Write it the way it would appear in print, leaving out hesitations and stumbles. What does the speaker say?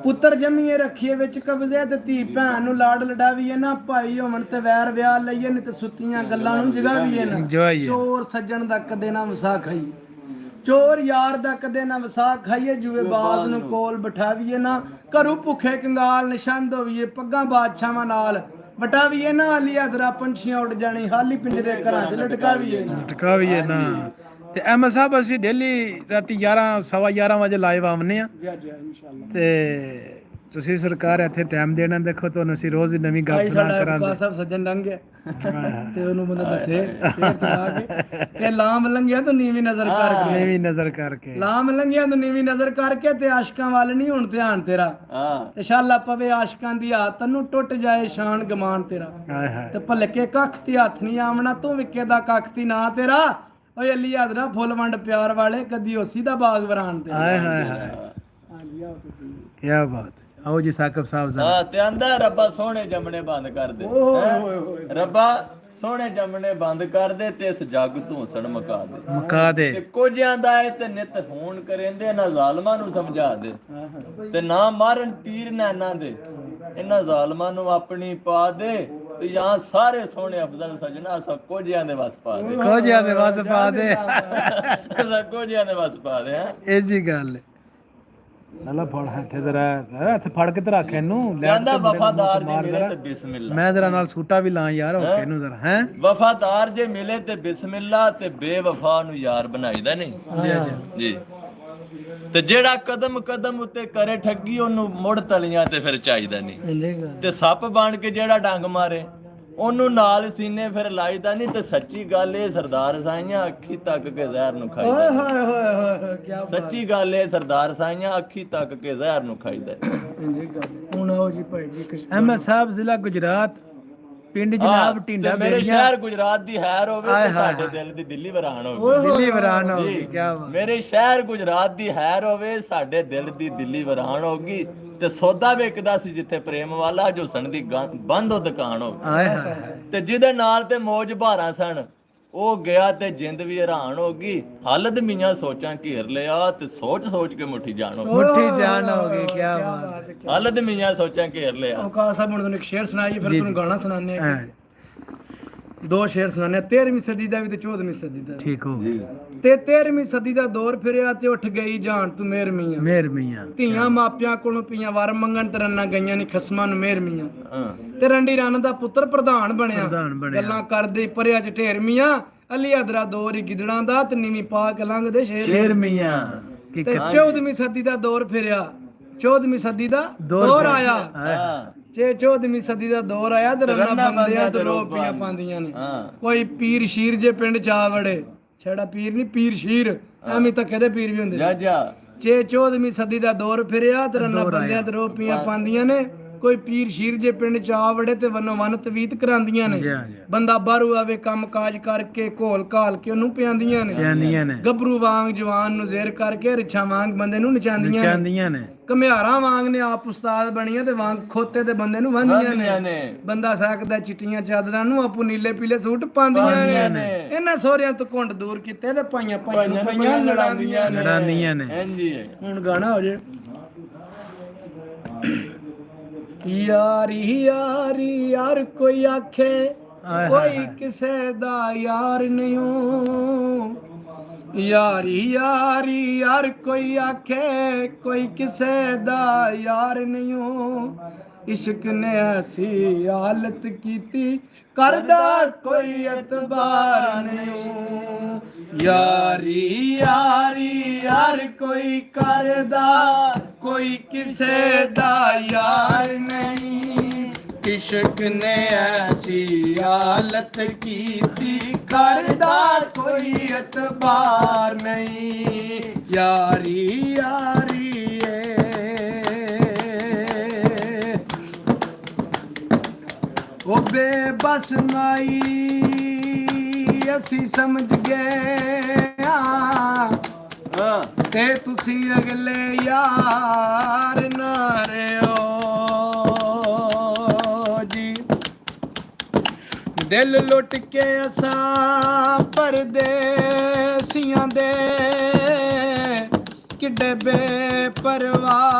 ਪੁੱਤਰ ਜੰਮੀਏ ਰੱਖੀਏ ਵਿੱਚ ਕਬਜ਼ੇ ਤੇ ਧੀ ਭੈਣ ਨੂੰ ਲਾਡ ਲਡਾਵੀਏ ਨਾ ਭਾਈ ਹੋਵਣ ਤੇ ਵੈਰ ਵਿਆਹ ਲਈਏ ਨਹੀਂ ਤੇ ਸੁੱਤੀਆਂ ਗੱਲਾਂ ਨੂੰ ਜਗਾਵੀਏ ਨਾ ਚੋਰ ਸੱਜਣ ਦਾ ਕਦੇ ਨਾ ਵਸਾ ਖਾਈ ਚੋਰ ਯਾਰ ਦਾ ਕਦੇ ਨਾ ਵਸਾ ਖਾਈਏ ਜੂਏ ਬਾਜ਼ ਨੂੰ ਕੋਲ ਬਿਠਾਵੀਏ ਨਾ ਘਰੋਂ ਭੁੱਖੇ ਕੰਗਾਲ ਨਿਸ਼ੰਦ ਹੋਈਏ ਪੱਗਾਂ ਬਾਦਸ਼ਾਹਾਂ ਨਾਲ ਵਟਾਵੀਏ ਨਾ ਹਾਲੀ ਅਦਰਾ ਪੰਛੀਆਂ ਉੱਡ ਜਾਣੀ ਹਾਲੀ ਪਿੰਜਰੇ ਘਰਾਂ 'ਚ ਲਟਕਾਵੀਏ ਨਾ ਤੇ ਅਹਿਮਦ ਸਾਹਿਬ ਅਸੀਂ ਡੇਲੀ ਰਾਤੀ 11 ਸਵਾ 11 ਵਜੇ ਲਾਈਵ ਆਉਂਦੇ ਆ ਤੇ ਤੁਸੀਂ ਸਰਕਾਰ ਇੱਥੇ ਟਾਈਮ ਦੇਣਾ ਦੇਖੋ ਤੁਹਾਨੂੰ ਅਸੀਂ ਰੋਜ਼ ਹੀ ਨਵੀਂ ਗੱਲ ਸੁਣਾ ਕਰਾਂਗੇ ਸਾਹਿਬ ਸੱਜਣ ਲੰਘ ਗਿਆ ਤੇ ਉਹਨੂੰ ਬੰਦਾ ਦੱਸੇ ਫੇਰ ਚਲਾ ਕੇ ਤੇ ਲਾਮ ਲੰਘਿਆ ਤਾਂ ਨੀਵੀਂ ਨਜ਼ਰ ਕਰਕੇ ਲਾਮ ਲੰਘਿਆ ਤਾਂ ਨੀਵੀਂ ਨਜ਼ਰ ਕਰਕੇ ਤੇ ਆਸ਼ਕਾਂ ਵੱਲ ਨਹੀਂ ਹੁਣ ਧਿਆਨ ਤੇਰਾ ਤੇ ਸ਼ਾਲਾ ਪਵੇ ਆਸ਼ਕਾਂ ਦੀ ਹੱਥ ਤੈਨੂੰ ਟੁੱਟ ਜਾਏ ਸ਼ਾਨ ਗਮਾਨ ਤੇਰਾ ਤੇ ਭਲਕੇ ਕੱਖ ਤੇ ਹੱਥ ਨਹੀਂ ਆਵਣਾ ਤੂੰ ਵਿਕੇ ਦਾ ਕੱਖ ਤੀ ਨਾ ਤੇਰਾ ਓਏ ਅਲੀ ਆਦਰਾ ਫੁੱਲ ਵੰਡ ਪਿਆਰ ਵਾਲੇ ਕਦੀ ਉਸੀ ਦਾ ਬਾਗ ਵਰਾਨ ਤੇ ਕੀ ਬਾਤ ਆਓ ਜੀ ਸਾਕਬ ਸਾਹਿਬ ਹਾਂ ਤੇ ਆਂਦਾ ਰੱਬਾ ਸੋਹਣੇ ਜੰਮਣੇ ਬੰਦ ਕਰ ਦੇ ਰੱਬਾ ਸੋਹਣੇ ਜੰਮਣੇ ਬੰਦ ਕਰ ਦੇ ਤੇ ਇਸ ਜੱਗ ਧੂਸਣ ਮੁਕਾ ਦੇ ਤੇ ਕੁਝਿਆਂ ਦਾ ਏ ਤੇ ਨਿਤ ਹੋਣ ਕਰੇਂਦੇ ਨਾ ਜ਼ਾਲਮਾਂ ਨੂੰ ਸਮਝਾ ਦੇ ਤੇ ਨਾ ਮਾਰਨ ਪੀਰ ਨੈਣਾ ਦੇ ਇਹਨਾਂ ਜ਼ਾਲਮਾਂ ਨੂੰ ਆਪਣੀ ਪਾ ਦੇ ਤੇ ਜਾਂ ਸਾਰੇ ਸੋਹਣੇ ਅਫਜ਼ਲ ਸਜਣਾ ਸਭ ਕੁਝਿਆਂ ਦੇ ਵਸ ਪਾ ਦੇ ਕੁਝਿਆਂ ਦੇ ਵਸ ਪਾ ਦੇ ਇਹ ਜੀ ਗੱਲ ਨਾਲਾ ਫੜ ਹੱਥੇ ਜ਼ਰਾ ਹੱਥ ਫੜ ਕੇ ਤੇ ਰੱਖ ਇਹਨੂੰ ਕਹਿੰਦਾ ਵਫਾਦਾਰ ਜੇ ਮਿਲੇ ਤੇ ਬਿਸਮਿਲ੍ਲਾ ਮੈਂ ਜ਼ਰਾ ਨਾਲ ਸੂਟਾ ਵੀ ਲਾਂ ਯਾਰ ਹੋ ਇਹਨੂੰ ਜ਼ਰਾ ਹੈ ਵਫਾਦਾਰ ਜੇ ਮਿਲੇ ਤੇ ਬਿਸਮਿਲ੍ਲਾ ਤੇ ਬੇਵਫਾ ਨੂੰ ਯਾਰ ਬਣਾਈਦਾ ਨਹੀਂ ਜੀ ਤੇ ਜਿਹੜਾ ਕਦਮ ਕਦਮ ਉੱਤੇ ਕਰੇ ਠੱਗੀ ਉਹਨੂੰ ਮੁੜ ਤਲੀਆਂ ਤੇ ਫਿਰ ਚਾਹੀਦਾ ਨਹੀਂ ਤੇ ਸੱਪ ਬਣ ਕੇ ਜਿਹੜਾ ਡੰਗ ਮਾਰੇ ਉਹਨੂੰ ਨਾਲ ਸੀਨੇ ਫਿਰ ਲਾਈਦਾ ਨਹੀਂ ਤੇ ਸੱਚੀ ਗੱਲ ਇਹ ਸਰਦਾਰ ਸਾਈਆਂ ਅੱਖੀ ਤੱਕ ਕੇ ਜ਼ਹਿਰ ਨੂੰ ਖਾਈਦਾ ਸੱਚੀ ਗੱਲ ਇਹ ਸਰਦਾਰ ਸਾਈਆਂ ਅੱਖੀ ਤੱਕ ਕੇ ਜ਼ਹਿਰ ਨੂੰ ਖਾਈਦਾ ਹੁਣ ਆਓ ਜੀ ਭਾਈ ਜੀ ਅਹਿਮਦ ਸਾਹਿਬ ਜ਼ਿਲ੍ਹਾ ਗੁਜਰਾਤ ਪਿੰਡ ਜਨਾਬ ਢਿੰਡਾ ਮੇਰੇ ਸ਼ਹਿਰ ਗੁਜਰਾਤ ਦੀ ਹੈਰ ਹੋਵੇ ਤੇ ਸਾਡੇ ਦਿਲ ਦੀ ਦਿੱਲੀ ਵਰਾਨ ਹੋਵੇ ਕੀ ਬਾਤ ਮੇਰੇ ਸ਼ਹਿਰ ਗੁਜਰਾਤ ਦੀ ਹੈਰ ਹੋਵੇ ਸਾਡੇ ਦਿਲ ਦੀ ਦਿੱਲੀ ਵਰਾਨ ਹੋਗੀ ਤੇ ਸੌਦਾ ਵੇਚਦਾ ਸੀ ਜਿੱਥੇ ਪ੍ਰੇਮ ਵਾਲਾ ਹੁਸਨ ਦੀ ਬੰਦ ਉਹ ਦੁਕਾਨ ਹੋ ਤੇ ਜਿਹਦੇ ਨਾਲ ਤੇ ਮੌਜ ਭਾਰਾ ਸਨ ਉਹ ਗਿਆ ਤੇ ਜਿੰਦ ਵੀ ਹੈਰਾਨ ਹੋ ਗਈ ਹਾਲਤ ਮੀਆਂ ਸੋਚਾਂ ਘੇਰ ਲਿਆ ਤੇ ਸੋਚ ਕੇ ਮੁੱਠੀ ਜਾਣ ਹੋ ਗਈ ਕੀ ਬਾਤ ਹਾਲਤ ਮੀਆਂ ਸੋਚਾਂ ਘੇਰ ਲਿਆ ਔਕਾਤ ਸਾਹਿਬ ਹੁਣ ਤੁਹਾਨੂੰ ਇੱਕ ਸ਼ੇਰ ਸੁਣਾਈਏ ਫਿਰ ਤੁਹਾਨੂੰ ਗਾਣਾ ਸੁਣਾਉਂਦੇ ਆ ਦੋ ਸ਼ੇਰ ਸੁਣਾਉਂਦੇ 13ਵੀਂ ਸਦੀ ਦਾ ਵੀ ਤੇ 14ਵੀਂ ਸਦੀ ਦਾ ਠੀਕ ਹੋ ਤੇ 13ਵੀਂ ਸਦੀ ਦਾ ਦੌਰ ਫਿਰਿਆ ਤੇ ਉੱਠ ਗਈ ਜਾਣ ਤੂੰ ਮੇਰ ਮੀਆਂ ਧੀਆਂ ਮਾਪਿਆਂ ਕੋਲੋਂ ਪੀਆਂ ਵਰ ਮੰਗਣ ਤੇ ਰੰਨਾਂ ਗਈਆਂ ਨਹੀਂ ਖਸਮਾਂ ਨੂੰ ਮੇਰ ਮੀਆਂ ਤੇ ਰੰਡੀ ਰੰਨ ਦਾ ਪੁੱਤਰ ਪ੍ਰਧਾਨ ਬਣਿਆ ਗੱਲਾਂ ਕਰਦੇ ਪਰਿਆ ਚ ਢੇਰ ਮੀਆਂ ਅਲੀ ਅਦਰਾ ਦੌਰ ਹੀ ਗਿੱਦੜਾਂ ਦਾ ਤੇ ਨੀਵੀਂ ਪਾ ਕੇ ਲੰਘਦੇ ਸ਼ੇਰ ਮੀਆਂ ਤੇ 14ਵੀਂ ਸਦੀ ਦਾ ਦੌਰ ਫਿਰਿਆ 14ਵੀਂ ਸਦੀ ਦਾ ਦੌਰ ਆਇਆ ਜੇ 14ਵੀਂ ਸਦੀ ਦਾ ਦੌਰ ਆਇਆ ਤੇ ਰੰਨਾਂ ਬੰਦਿਆਂ ਤੇ ਰੋਪੀਆਂ ਪਾਉਂਦੀਆਂ ਨੇ ਕੋਈ ਪੀਰ ਸ਼ੀਰ ਜੇ ਪਿੰਡ ਚਾ ਵੜੇ ਛੜਾ ਪੀਰ ਨਹੀਂ ਪੀਰ ਸ਼ੀਰ ਐਵੇਂ ਤਾਂ ਕਹਦੇ ਪੀਰ ਵੀ ਹੁੰਦੇ ਜੇ 14ਵੀਂ ਸਦੀ ਦਾ ਦੌਰ ਫਿਰਿਆ ਤੇ ਰੰਨਾਂ ਬੰਦਿਆਂ ਤੇ ਰੋਪੀਆਂ ਪਾਉਂਦੀਆਂ ਨੇ ਕੋਈ ਪੀਰ ਸ਼ੀਰ ਜੇ ਪਿੰਡ ਚਾ ਵੜੇ ਤੇ ਵਨੋ ਵਨ ਤਵੀਤ ਕਰਾਂਦੀਆਂ ਨੇ ਬੰਦਾ ਬਾਹਰੋਂ ਆਵੇ ਕੰਮ ਕਾਜ ਕਰਕੇ ਘੋਲ ਘਾਲ ਕੇ ਉਹਨੂੰ ਪਿਆਂਦੀਆਂ ਨੇ ਗੱਭਰੂ ਵਾਂਗ ਜਵਾਨ ਨੂੰ ਜ਼ੇਰ ਕਰਕੇ ਰਿਛਾਂ ਵਾਂਗ ਬੰਦੇ ਨੂੰ ਨਚਾਉਂਦੀਆਂ ਨੇ ਘਮਿਆਰਾਂ ਵਾਂਗ ਨੇ ਆਪ ਉਸਤਾਦ ਬਣੀਆਂ ਤੇ ਵਾਂਗ ਖੋਤੇ ਤੇ ਬੰਦੇ ਨੂੰ ਵੰਦੀਆਂ ਨੇ ਬੰਦਾ ਸਕਦਾ ਚਿੱਟੀਆਂ ਚਾਦਰਾਂ ਨੂੰ ਆਪੂ ਨੀਲੇ ਪੀਲੇ ਸੂਟ ਪਾਉਂਦੀਆਂ ਨੇ ਇਹਨਾਂ ਸਹੁਰਿਆਂ ਤੋਂ ਘੁੰਡ ਦੂਰ ਕੀਤੇ ਤੇ ਪਾਈਆਂ ਲੜਾਂਦੀਆਂ ਨੇ ਹੁਣ ਗਾਣਾ ਹੋ ਜੇ ਯਾਰੀ ਯਾਰੀ ਯਾਰ ਕੋਈ ਆਖੇ ਕੋਈ ਕਿਸੇ ਦਾ ਯਾਰ ਨਹੀਂ ਯਾਰੀ ਯਾਰੀ ਯਾਰ ਕੋਈ ਆਖੇ ਕੋਈ ਕਿਸੇ ਦਾ ਯਾਰ ਨਹੀਂ ਇਸ਼ਕ ਨੇ ਐਸੀ ਹਾਲਤ ਕੀਤੀ ਕਰਦਾ ਕੋਈ ਇਤਬਾਰ ਨਹੀਂ ਯਾਰੀ ਯਾਰੀ ਯਾਰ ਕੋਈ ਕਰਦਾ ਕੋਈ ਕਿਸੇ ਦਾ ਯਾਰ ਨਹੀਂ ਇਸ਼ਕ ਨੇ ਐਸੀ ਹਾਲਤ ਕੀਤੀ ਕਰਦਾ ਕੋਈ ਇਤਬਾਰ ਨਹੀਂ ਯਾਰੀ ਯਾਰੀ ਉਹ ਬੇਬਸ ਨਾਈ ਅਸੀਂ ਸਮਝ ਗਏ ਤੇ ਤੁਸੀਂ ਅਗਲੇ ਯਾਰ ਨਾ ਰਿਓ ਜੀ ਦਿਲ ਲੁੱਟ ਕੇ ਅਸਾਂ ਪਰਦੇਸੀਆਂ ਦੇ ਕਿੱਡੇ ਬੇਪਰਵਾਹ